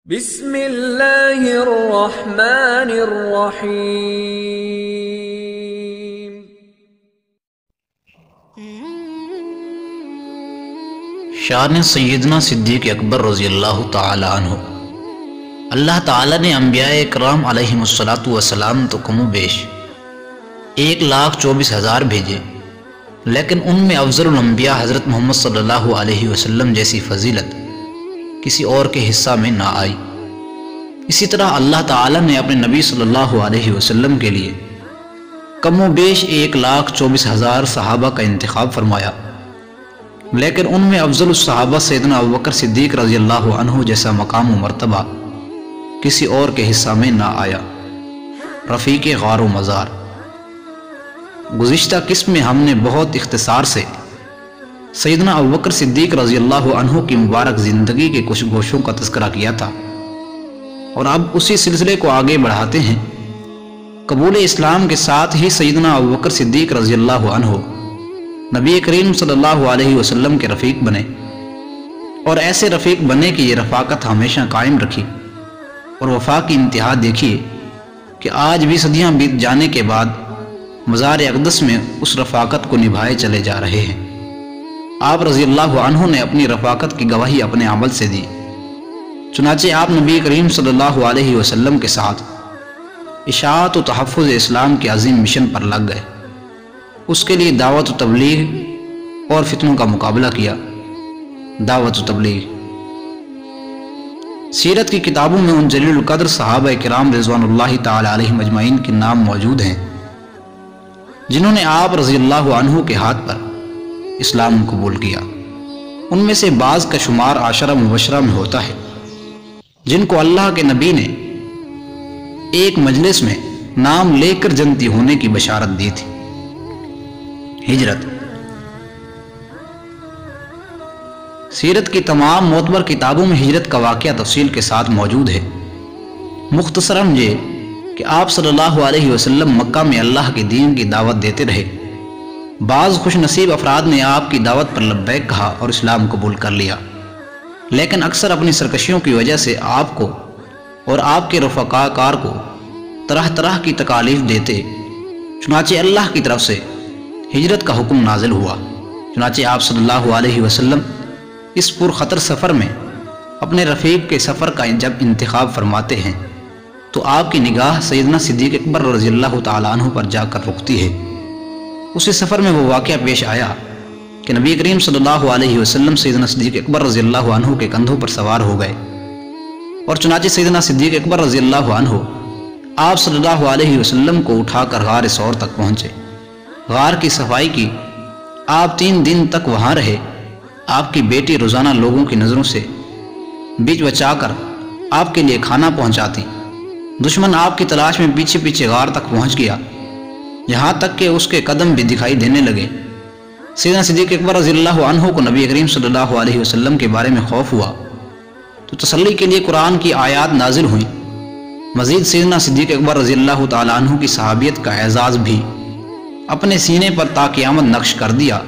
بسم اللہ الرحمن الرحیم۔ شان سیدنا صدیق اکبر رضی اللہ تعالی عنہ۔ اللہ تعالی نے انبیاء اکرام علیہم السلام تو کم و بیش 1,24,000 بھیجے، لیکن ان میں افضل الانبیاء حضرت محمد صلی اللہ علیہ وسلم جیسی فضیلت کسی اور کے حصہ میں نہ آئی۔ اسی طرح اللہ تعالی نے اپنے نبی صلی اللہ علیہ وسلم کے لیے کم و بیش 1,24,000 صحابہ کا انتخاب فرمایا، لیکن ان میں افضل الصحابہ سیدنا ابوبکر صدیق رضی اللہ عنہ جیسا مقام و مرتبہ کسی اور کے حصہ میں نہ آیا۔ رفیق غار و مزار۔ گزشتہ قسم میں ہم نے بہت اختصار سے سیدنا ابوبکر صدیق رضی اللہ عنہ کی مبارک زندگی کے کچھ گوشوں کا تذکرہ کیا تھا، اور اب اسی سلسلے کو آگے بڑھاتے ہیں۔ قبول اسلام کے ساتھ ہی سیدنا ابوبکر صدیق رضی اللہ عنہ نبی کریم صلی اللہ علیہ وسلم کے رفیق بنے، اور ایسے رفیق بنے کہ یہ رفاقت ہمیشہ قائم رکھی، اور وفا کی انتہا دیکھیے کہ آج بھی صدیاں بیت جانے کے بعد مزار اقدس میں اس رفاقت کو نبھائے چلے جا رہے ہیں۔ آپ رضی اللہ عنہ نے اپنی رفاقت کی گواہی اپنے عمل سے دی، چنانچہ آپ نبی کریم صلی اللہ علیہ وسلم کے ساتھ اشاعت و تحفظ اسلام کے عظیم مشن پر لگ گئے۔ اس کے لیے دعوت و تبلیغ اور فتنوں کا مقابلہ کیا۔ دعوت و تبلیغ۔ سیرت کی کتابوں میں ان جلیل القدر صحابہ کرام رضوان اللہ تعالی علیہم اجمعین کے نام موجود ہیں جنہوں نے آپ رضی اللہ عنہ کے ہاتھ پر اسلام قبول کیا۔ ان میں سے بعض کا شمار عشرہ مبشرہ میں ہوتا ہے جن کو اللہ کے نبی نے ایک مجلس میں نام لے کر جنتی ہونے کی بشارت دی تھی۔ ہجرت۔ سیرت کی تمام معتبر کتابوں میں ہجرت کا واقعہ تفصیل کے ساتھ موجود ہے۔ مختصراً یہ کہ آپ صلی اللہ علیہ وسلم مکہ میں اللہ کے دین کی دعوت دیتے رہے۔ بعض خوش نصیب افراد نے آپ کی دعوت پر لبیک کہا اور اسلام قبول کر لیا، لیکن اکثر اپنی سرکشیوں کی وجہ سے آپ کو اور آپ کے رفقا کار کو طرح طرح کی تکالیف دیتے، چنانچہ اللہ کی طرف سے ہجرت کا حکم نازل ہوا۔ چنانچہ آپ صلی اللہ علیہ وسلم اس پرخطر سفر میں اپنے رفیق کے سفر کا جب انتخاب فرماتے ہیں تو آپ کی نگاہ سیدنا صدیق اکبر رضی اللہ تعالیٰ عنہ پر جا کر رکتی ہے۔ اسی سفر میں وہ واقعہ پیش آیا کہ نبی کریم صلی اللہ علیہ وسلم سیدنا صدیق اکبر رضی اللہ عنہ کے کندھوں پر سوار ہو گئے، اور چنانچہ سیدنا صدیق اکبر رضی اللہ عنہ آپ صلی اللہ علیہ وسلم کو اٹھا کر غار ثور تک پہنچے۔ غار کی صفائی کی، آپ 3 دن تک وہاں رہے۔ آپ کی بیٹی روزانہ لوگوں کی نظروں سے بیچ بچا کر آپ کے لیے کھانا پہنچاتی۔ دشمن آپ کی تلاش میں پیچھے پیچھے غار تک پہنچ گیا، یہاں تک کہ اس کے قدم بھی دکھائی دینے لگے۔ سیدنا صدیق اکبر رضی اللہ عنہ کو نبی کریم صلی اللہ علیہ وسلم کے بارے میں خوف ہوا تو تسلی کے لیے قرآن کی آیات نازل ہوئیں۔ مزید سیدنا صدیق اکبر رضی اللہ تعالیٰ عنہ کی صحابیت کا اعزاز بھی اپنے سینے پر تا قیامت نقش کر دیا۔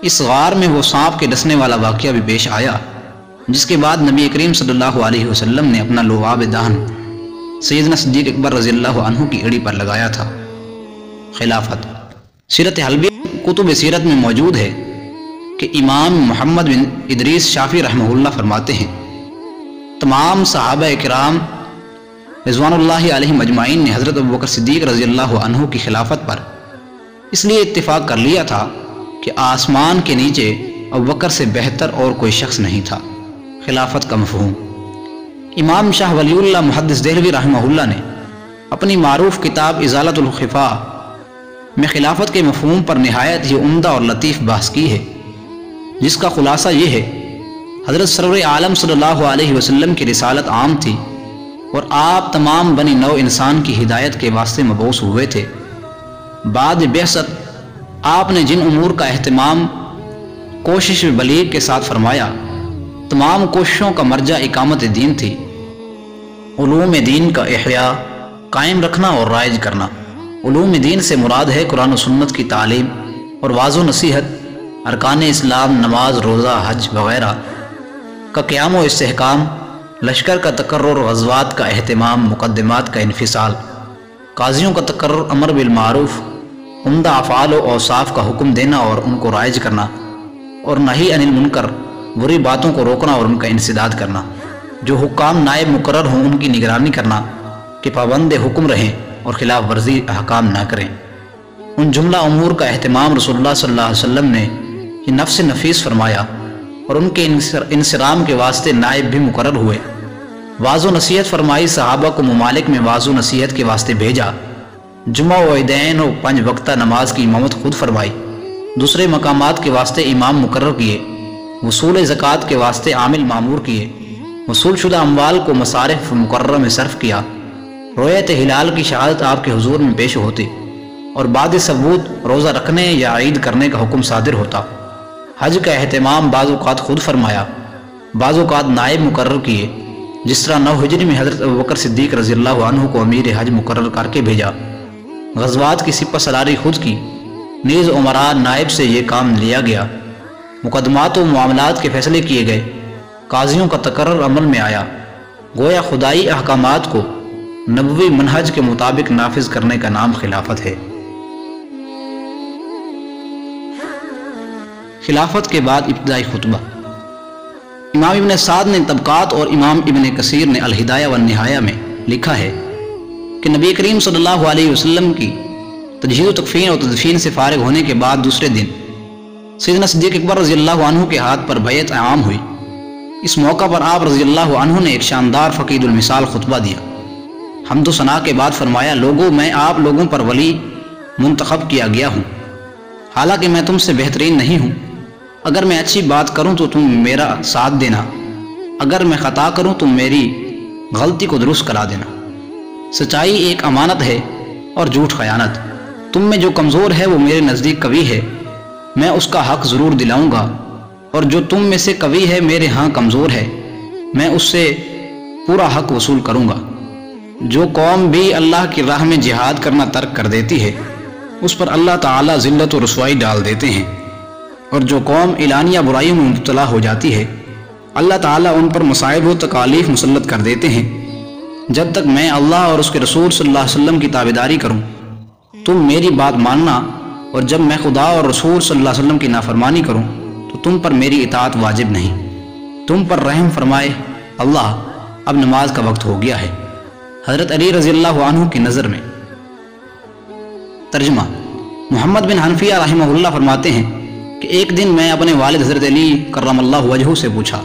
اس غار میں وہ سانپ کے ڈسنے والا واقعہ بھی پیش آیا، جس کے بعد نبی کریم صلی اللہ علیہ وسلم نے اپنا لعاب دہن سیدنا صدیق اکبر رضی اللہ عنہ کی ایڑی پر لگایا تھا۔ خلافت۔ سیرت حلبی کتب سیرت میں موجود ہے کہ امام محمد بن ادریس شافعی رحمہ اللہ فرماتے ہیں، تمام صحابہ کرام رضوان اللہ علیہم اجمعین نے حضرت ابوبکر صدیق رضی اللہ عنہ کی خلافت پر اس لیے اتفاق کر لیا تھا کہ آسمان کے نیچے ابوبکر سے بہتر اور کوئی شخص نہیں تھا۔ خلافت کا مفہوم۔ امام شاہ ولی اللہ محدث دہلوی رحمہ اللہ نے اپنی معروف کتاب ازالۃ الخفا میں خلافت کے مفہوم پر نہایت ہی عمدہ اور لطیف بحث کی ہے، جس کا خلاصہ یہ ہے، حضرت سرور عالم صلی اللہ علیہ وسلم کی رسالت عام تھی اور آپ تمام بنی نوع انسان کی ہدایت کے واسطے مبعوث ہوئے تھے۔ بعد بعثت آپ نے جن امور کا اہتمام کوشش بلیغ کے ساتھ فرمایا، تمام کوششوں کا مرجع اقامت دین تھی، علوم دین کا احیاء، قائم رکھنا اور رائج کرنا۔ علوم دین سے مراد ہے قرآن و سنت کی تعلیم اور واضح و نصیحت، ارکان اسلام، نماز، روزہ، حج وغیرہ کا قیام و استحکام، لشکر کا تقرر، غزوات کا اہتمام، مقدمات کا انفصال، قاضیوں کا تقرر، امر بالمعروف، عمدہ افعال و اوصاف کا حکم دینا اور ان کو رائج کرنا، اور نہی عن المنکر، بری باتوں کو روکنا اور ان کا انسداد کرنا، جو حکام نائب مقرر ہوں ان کی نگرانی کرنا کہ پابند حکم رہیں اور خلاف ورزی احکام نہ کریں۔ ان جملہ امور کا اہتمام رسول اللہ صلی اللہ علیہ وسلم نے یہ نفس نفیس فرمایا اور ان کے انصرام کے واسطے نائب بھی مقرر ہوئے۔ واضح و نصیحت فرمائی، صحابہ کو ممالک میں واضح و نصیحت کے واسطے بھیجا۔ جمعہ و عیدین و 5 وقتہ نماز کی امامت خود فرمائی۔ دوسرے مقامات کے واسطے امام مقرر کیے۔ وصول زکوٰۃ کے واسطے عامل معمور کیے۔ وصول شدہ اموال کو مصارف مقررہ میں صرف کیا۔ رؤیت ہلال کی شہادت آپ کے حضور میں پیش ہوتی اور بعد ثبوت روزہ رکھنے یا عید کرنے کا حکم صادر ہوتا۔ حج کا اہتمام بعض اوقات خود فرمایا، بعض اوقات نائب مقرر کیے، جس طرح 9 ہجری میں حضرت ابوبکر صدیق رضی اللہ عنہ کو امیر حج مقرر کر کے بھیجا۔ غزوات کی سپہ سالاری خود کی، نیز عمراء نائب سے یہ کام لیا گیا۔ مقدمات و معاملات کے فیصلے کیے گئے، قاضیوں کا تقرر عمل میں آیا۔ گویا خدائی احکامات کو نبوی منہج کے مطابق نافذ کرنے کا نام خلافت ہے۔ خلافت کے بعد ابتدائی خطبہ۔ امام ابن سعد نے طبقات اور امام ابن کثیر نے الہدایہ والنہایہ میں لکھا ہے کہ نبی کریم صلی اللہ علیہ وسلم کی تجہیز و تکفین اور تدفین سے فارغ ہونے کے بعد دوسرے دن سیدنا صدیق اکبر رضی اللہ عنہ کے ہاتھ پر بیعت عام ہوئی۔ اس موقع پر آپ رضی اللہ عنہ نے ایک شاندار فقید المثال خطبہ دیا۔ حمد و ثنا کے بعد فرمایا، لوگوں میں آپ لوگوں پر ولی منتخب کیا گیا ہوں، حالانکہ میں تم سے بہترین نہیں ہوں۔ اگر میں اچھی بات کروں تو تم میرا ساتھ دینا، اگر میں خطا کروں تو میری غلطی کو درست کرا دینا۔ سچائی ایک امانت ہے اور جھوٹ خیانت۔ تم میں جو کمزور ہے وہ میرے نزدیک قوی ہے، میں اس کا حق ضرور دلاؤں گا، اور جو تم میں سے قوی ہے میرے ہاں کمزور ہے، میں اس سے پورا حق وصول کروں گا۔ جو قوم بھی اللہ کی راہ میں جہاد کرنا ترک کر دیتی ہے اس پر اللہ تعالیٰ ذلت و رسوائی ڈال دیتے ہیں، اور جو قوم اعلانیہ برائیوں میں مبتلا ہو جاتی ہے اللہ تعالیٰ ان پر مصائب و تکالیف مسلط کر دیتے ہیں۔ جب تک میں اللہ اور اس کے رسول صلی اللہ علیہ وسلم کی تابعداری کروں تم میری بات ماننا، اور جب میں خدا اور رسول صلی اللہ علیہ وسلم کی نافرمانی کروں تو تم پر میری اطاعت واجب نہیں۔ تم پر رحم فرمائے اللہ، اب نماز کا وقت ہو گیا ہے۔ حضرت علی رضی اللہ عنہ کی نظر میں۔ ترجمہ۔ محمد بن حنفیہ رحمہ اللہ فرماتے ہیں کہ ایک دن میں اپنے والد حضرت علی کرم اللہ وجہہ سے پوچھا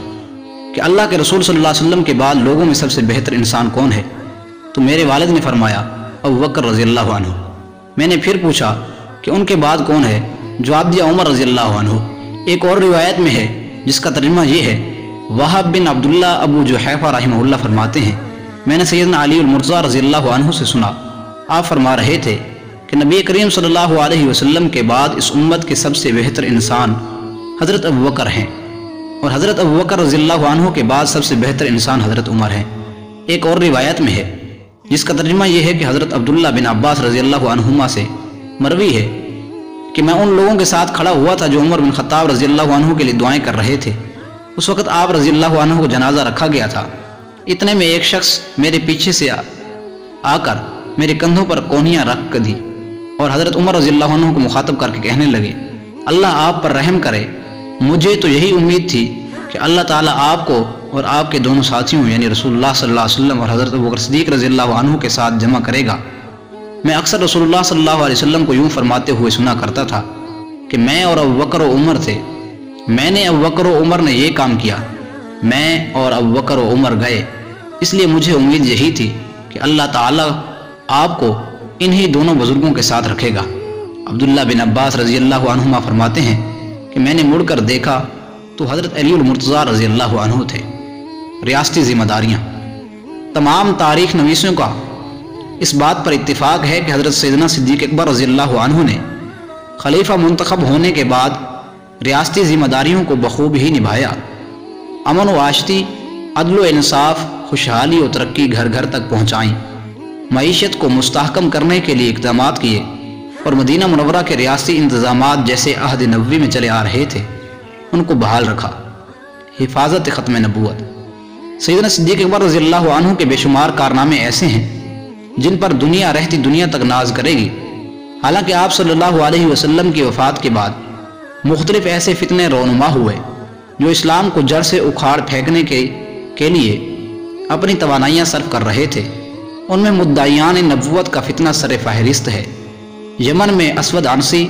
کہ اللہ کے رسول صلی اللہ علیہ وسلم کے بعد لوگوں میں سب سے بہتر انسان کون ہے؟ تو میرے والد نے فرمایا ابوبکر رضی اللہ عنہ۔ میں نے پھر پوچھا کہ ان کے بعد کون ہے؟ جواب دیا عمر رضی اللہ عنہ۔ ایک اور روایت میں ہے جس کا ترجمہ یہ ہے، وہب بن عبداللہ ابو جحیفہ رحمہ اللہ فرماتے ہیں میں نے سیدنا علی المرتضیٰ رضی اللہ عنہ سے سنا، آپ فرما رہے تھے کہ نبی کریم صلی اللہ علیہ وسلم کے بعد اس امت کے سب سے بہتر انسان حضرت ابوبکر ہیں، اور حضرت ابوبکر رضی اللہ عنہ کے بعد سب سے بہتر انسان حضرت عمر ہیں۔ ایک اور روایت میں ہے جس کا ترجمہ یہ ہے کہ حضرت عبداللہ بن عباس رضی اللہ عنہما سے مروی ہے کہ میں ان لوگوں کے ساتھ کھڑا ہوا تھا جو عمر بن خطاب رضی اللہ عنہ کے لیے دعائیں کر رہے تھے۔ اس وقت آپ رضی اللہ عنہ کو جنازہ رکھا گیا تھا۔ اتنے میں ایک شخص میرے پیچھے سے آ کر میرے کندھوں پر کونیاں رکھ دی اور حضرت عمر رضی اللہ عنہ کو مخاطب کر کے کہنے لگے، اللہ آپ پر رحم کرے، مجھے تو یہی امید تھی کہ اللہ تعالیٰ آپ کو اور آپ کے دونوں ساتھیوں یعنی رسول اللہ صلی اللہ علیہ وسلم اور حضرت ابوبکر صدیق رضی اللہ عنہ کے ساتھ جمع کرے گا۔ میں اکثر رسول اللہ صلی اللہ علیہ وسلم کو یوں فرماتے ہوئے سنا کرتا تھا کہ میں اور ابوبکر و عمر تھے، میں نے ابوبکر و عمر نے یہ کام کیا، میں اور ابوبکر و عمر گئے، اس لیے مجھے امید یہی تھی کہ اللہ تعالیٰ آپ کو انہی دونوں بزرگوں کے ساتھ رکھے گا۔ عبداللہ بن عباس رضی اللہ عنہما فرماتے ہیں کہ میں نے مڑ کر دیکھا تو حضرت علی المرتضیٰ رضی اللہ عنہ تھے۔ ریاستی ذمہ داریاں۔ تمام تاریخ نویسوں کا اس بات پر اتفاق ہے کہ حضرت سیدنا صدیق اکبر رضی اللہ عنہ نے خلیفہ منتخب ہونے کے بعد ریاستی ذمہ داریوں کو بخوب ہی نبھایا۔ امن و عاشتی، عدل و انصاف، خوشحالی و ترقی گھر گھر تک پہنچائیں، معیشت کو مستحکم کرنے کے لیے اقدامات کیے، اور مدینہ منورہ کے ریاستی انتظامات جیسے عہد نبوی میں چلے آ رہے تھے ان کو بحال رکھا۔ حفاظت ختم نبوت۔ سیدنا صدیق اکبر رضی اللہ عنہ کے بے شمار کارنامے ایسے ہیں جن پر دنیا رہتی دنیا تک ناز کرے گی۔ حالانکہ آپ صلی اللہ علیہ وسلم کی وفات کے بعد مختلف ایسے فتنے رونما ہوئے جو اسلام کو جڑ سے اکھاڑ پھینکنے کے لیے اپنی توانائیاں صرف کر رہے تھے۔ ان میں مدعیان نبوت کا فتنہ سر فہرست ہے۔ یمن میں اسود عنسی،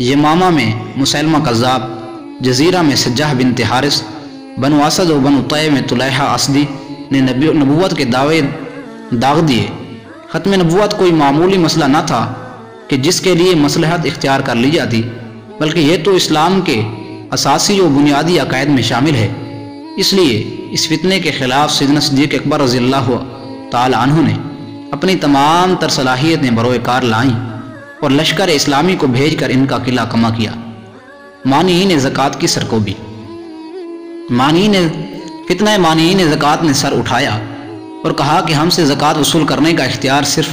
یمامہ میں مسیلمہ کذاب، جزیرہ میں سجاح بنت حارث، بنو اسد و بنو طے میں طلیحہ اسدی نے نبوت کے دعوے داغ دیے۔ ختم نبوت کوئی معمولی مسئلہ نہ تھا کہ جس کے لیے مصلحت اختیار کر لی جاتی، بلکہ یہ تو اسلام کے اساسی و بنیادی عقائد میں شامل ہے۔ اس لیے اس فتنے کے خلاف سیدنا صدیق اکبر رضی اللہ تعالی عنہ نے اپنی تمام تر صلاحیتیں بروئے کار لائیں اور لشکر اسلامی کو بھیج کر ان کا قلعہ کما کیا۔ مانعین زکوٰۃ کی سرکوبی۔ فتنہ مانعین زکوٰۃ نے سر اٹھایا اور کہا کہ ہم سے زکوٰۃ وصول کرنے کا اختیار صرف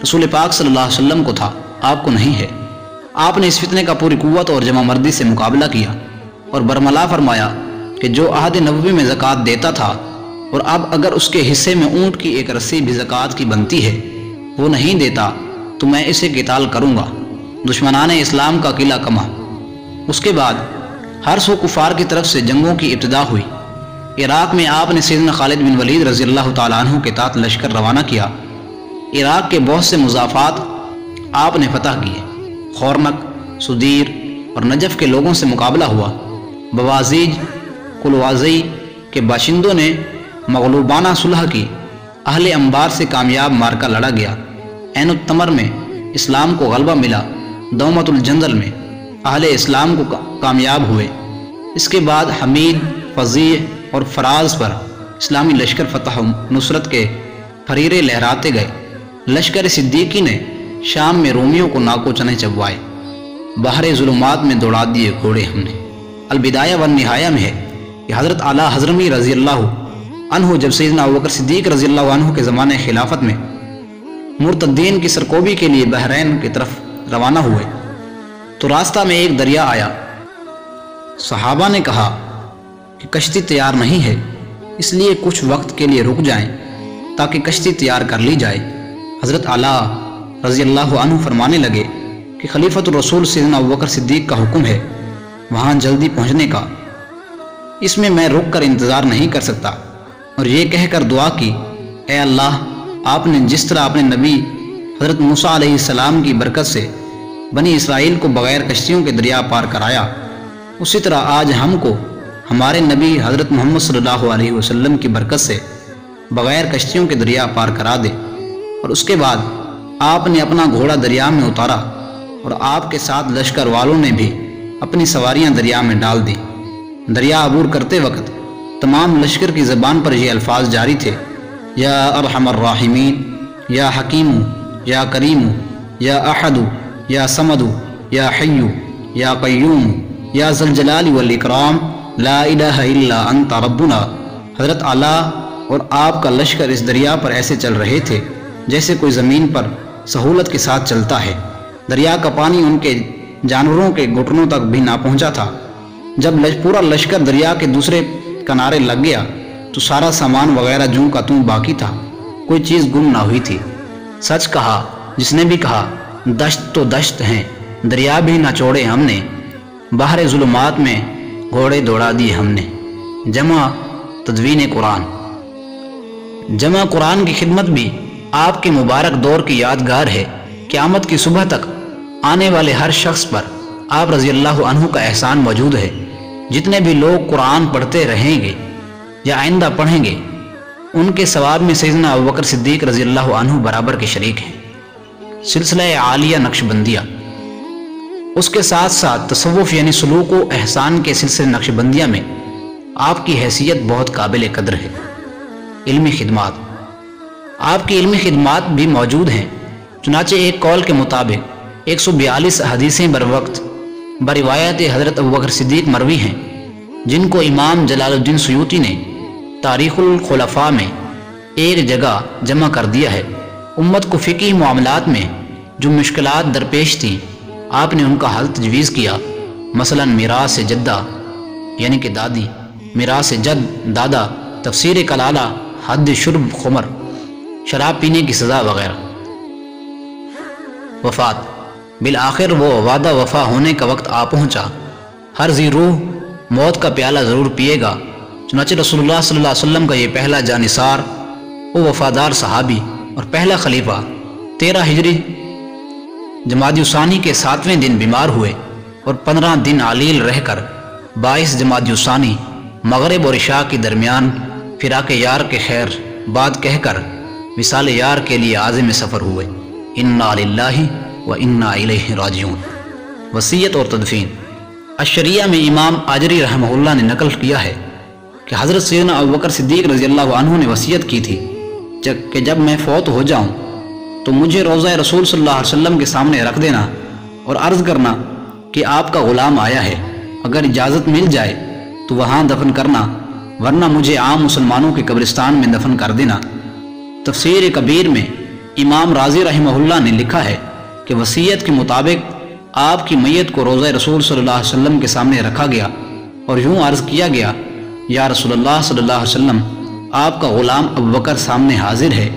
رسول پاک صلی اللہ علیہ وسلم کو تھا، آپ کو نہیں ہے۔ آپ نے اس فتنے کا پوری قوت اور جمع مردی سے مقابلہ کیا اور برملا فرمایا کہ جو عہد نبوی میں زکوٰۃ دیتا تھا اور اب اگر اس کے حصے میں اونٹ کی ایک رسی بھی زکوٰۃ کی بنتی ہے وہ نہیں دیتا تو میں اسے قتال کروں گا۔ دشمنان اسلام کا قلعہ کما۔ اس کے بعد ہر سو کفار کی طرف سے جنگوں کی ابتدا ہوئی۔ عراق میں آپ نے سیدنا خالد بن ولید رضی اللہ تعالیٰ عنہ کے تحت لشکر روانہ کیا۔ عراق کے بہت سے مضافات آپ نے فتح کیے۔ خورنک، سدیر اور نجف کے لوگوں سے مقابلہ ہوا۔ بوازیج کلوازی کے باشندوں نے مغلوبانہ صلح کی۔ اہل انبار سے کامیاب مارکا لڑا گیا۔ عین التمر میں اسلام کو غلبہ ملا۔ دومت الجندل میں اہل اسلام کو کامیاب ہوئے۔ اس کے بعد حمید، فضیع اور فراز پر اسلامی لشکر فتح و نصرت کے پھریرے لہراتے گئے۔ لشکر صدیقی نے شام میں رومیوں کو ناکو چنے چبوائے۔ بحر ظلمات میں دوڑا دیے گھوڑے ہم نے۔ البدایہ والنہایہ میں ہے کہ حضرت اعلیٰ حضرمی رضی اللہ عنہ جب سیدنا ابوبکر صدیق رضی اللہ عنہ کے زمانے خلافت میں مرتدین کی سرکوبی کے لیے بحرین کی طرف روانہ ہوئے تو راستہ میں ایک دریا آیا۔ صحابہ نے کہا کہ کشتی تیار نہیں ہے، اس لیے کچھ وقت کے لیے رک جائیں تاکہ کشتی تیار کر لی جائے۔ حضرت اعلیٰ رضی اللہ عنہ فرمانے لگے کہ خلیفۃ الرسول سیدنا ابوبکر صدیق کا حکم ہے وہاں جلدی پہنچنے کا، اس میں رک کر انتظار نہیں کر سکتا، اور یہ کہہ کر دعا کی، اے اللہ، آپ نے جس طرح اپنے نبی حضرت موسیٰ علیہ السلام کی برکت سے بنی اسرائیل کو بغیر کشتیوں کے دریا پار کرایا، اسی طرح آج ہم کو ہمارے نبی حضرت محمد صلی اللہ علیہ وسلم کی برکت سے بغیر کشتیوں کے دریا پار کرا دے۔ اور اس کے بعد آپ نے اپنا گھوڑا دریا میں اتارا اور آپ کے ساتھ لشکر والوں نے بھی اپنی سواریاں دریا میں ڈال دی۔ دریا عبور کرتے وقت تمام لشکر کی زبان پر یہ الفاظ جاری تھے، یا ارحم الراحمین، یا حکیم، یا کریم، یا احد، یا صمد، یا حی، یا قیوم، یا ذی الجلال والاکرام، لا الہ الا انت ربنا۔ حضرت اعلیٰ اور آپ کا لشکر اس دریا پر ایسے چل رہے تھے جیسے کوئی زمین پر سہولت کے ساتھ چلتا ہے۔ دریا کا پانی ان کے جانوروں کے گھٹنوں تک بھی نہ پہنچا تھا۔ جب پورا لشکر دریا کے دوسرے کنارے لگ گیا تو سارا سامان وغیرہ جوں کا توں باقی تھا، کوئی چیز گم نہ ہوئی تھی۔ سچ کہا جس نے بھی کہا، دشت تو دشت ہیں، دریا بھی نہ چھوڑے ہم نے، بحر ظلمات میں گھوڑے دوڑا دیے ہم نے۔ جمع تدوین قرآن۔ جمع قرآن کی خدمت بھی آپ کے مبارک دور کی یادگار ہے۔ قیامت کی صبح تک آنے والے ہر شخص پر آپ رضی اللہ عنہ کا احسان موجود ہے۔ جتنے بھی لوگ قرآن پڑھتے رہیں گے یا آئندہ پڑھیں گے، ان کے ثواب میں سیدنا ابوبکر صدیق رضی اللہ عنہ برابر کے شریک ہیں۔ سلسلہ عالیہ نقشبندیہ۔ اس کے ساتھ ساتھ تصوف یعنی سلوک و احسان کے سلسلے نقشبندیہ میں آپ کی حیثیت بہت قابل قدر ہے۔ علمی خدمات۔ آپ کی علمی خدمات بھی موجود ہیں۔ چنانچہ ایک قول کے مطابق 142 حدیثیں بر وقت بروایت حضرت ابوبکر صدیق مروی ہیں، جن کو امام جلال الدین سیوطی نے تاریخ الخلفاء میں ایک جگہ جمع کر دیا ہے۔ امت کو فقہی معاملات میں جو مشکلات درپیش تھیں، آپ نے ان کا حل تجویز کیا۔ مثلا میراث جدہ یعنی کہ دادی، میراث جد دادا، تفسیر کلالہ، حد شرب خمر، شراب پینے کی سزا وغیرہ۔ وفات، بالآخر وہ وعدہ وفا ہونے کا وقت آ پہنچا، ہر ذی روح موت کا پیالہ ضرور پیے گا۔ چنانچہ رسول اللہ صلی اللہ علیہ وسلم کا یہ پہلا جانثار، وہ وفادار صحابی اور پہلا خلیفہ 13 ہجری جمادی الثانی کے 7ویں دن بیمار ہوئے اور 15 دن علیل رہ کر 22 جمادی الثانی مغرب اور عشاء کے درمیان فراق یار کے خیر بات کہہ کر وصال یار کے لیے عازم سفر ہوئے۔ انا للہ و انا الیہ راجعون۔ وصیت اور تدفین، الشریعہ میں امام آجری رحمہ اللہ نے نقل کیا ہے کہ حضرت سیدنا ابوبکر صدیق رضی اللہ عنہ نے وصیت کی تھی کہ جب میں فوت ہو جاؤں تو مجھے روضہ رسول صلی اللہ علیہ وسلم کے سامنے رکھ دینا اور عرض کرنا کہ آپ کا غلام آیا ہے، اگر اجازت مل جائے تو وہاں دفن کرنا، ورنہ مجھے عام مسلمانوں کے قبرستان میں دفن کر دینا۔ تفسیر کبیر میں امام رازی رحمہ اللہ نے لکھا ہے کہ وصیت کے مطابق آپ کی میت کو روضہ رسول صلی اللہ علیہ وسلم کے سامنے رکھا گیا اور یوں عرض کیا گیا، یا رسول اللہ صلی اللہ علیہ وسلم، آپ کا غلام ابوبکر سامنے حاضر ہے۔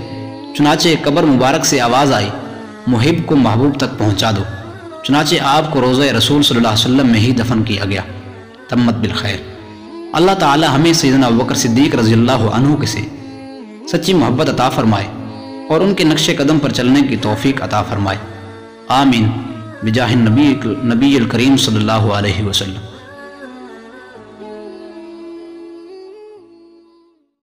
چنانچہ قبر مبارک سے آواز آئی، محب کو محبوب تک پہنچا دو۔ چنانچہ آپ کو روضہ رسول صلی اللہ علیہ وسلم میں ہی دفن کیا گیا۔ تمت بالخیر۔ اللہ تعالی ہمیں سیدنا ابوبکر صدیق رضی اللہ عنہ کے سے سچی محبت عطا فرمائے اور ان کے نقش قدم پر چلنے کی توفیق عطا فرمائے۔ آمین بجاہ نبی الکریم صلی اللہ علیہ وسلم۔